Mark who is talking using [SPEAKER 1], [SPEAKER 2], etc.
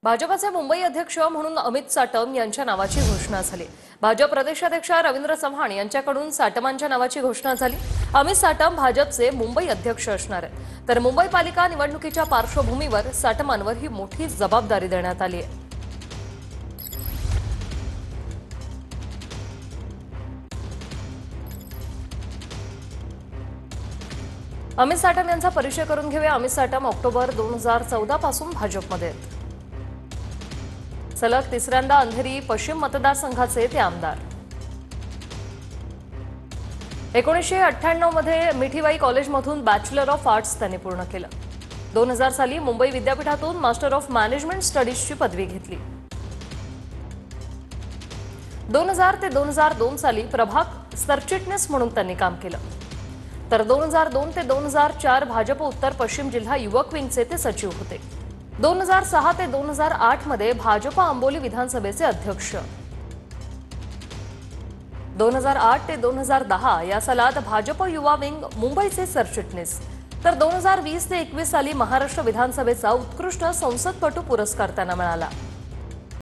[SPEAKER 1] भाजपचे मुंबई अध्यक्ष म्हणून अमित साटम यांच्या नावाची घोषणा झाली। भाजप प्रदेशाध्यक्ष रवींद्र चव्हाण यांच्याकडून साटमांच्या नावाची घोषणा झाली। अमित साटम भाजपचे मुंबई अध्यक्ष असणार आहेत। तर मुंबई पालिका निवडणुकीच्या पार्श्वभूमीवर साटमांवर ही मोठी जबाबदारी देण्यात आली आहे। अमित साटम यांचा परिचय करून घेऊया। अमित साटम ऑक्टोबर 2014 पासून भाजपमध्ये आहेत। सलग तिसऱ्यांदा अंधेरी पश्चिम मतदारसंघाचे ते आमदार। 1998 मध्ये मिठीबाई कॉलेजमधून बॅचलर ऑफ आर्ट्स त्यांनी पूर्ण केलं। 2000 साली मुंबई विद्यापीठातून मास्टर ऑफ मॅनेजमेंट स्टडीजची पदवी घेतली। 2000 ते 2002 साली प्रभाग सरचिटणीस म्हणून त्यांनी काम केलं। तर 2002 ते 2004 भाजप उत्तर पश्चिम जिल्हा युवक विंगचे ते सचिव होते। 2006 ते 2008 मध्ये भाजप आंबोली विधानसभेचे अध्यक्ष। 2008 ते 2010 या सालात भाजप युवा विंग मुंबईचे सरचिटणीस। तर 2020 ते 21 साली महाराष्ट्र विधानसभेचा उत्कृष्ट संसदपटू पुरस्कार त्यांना मिळाला।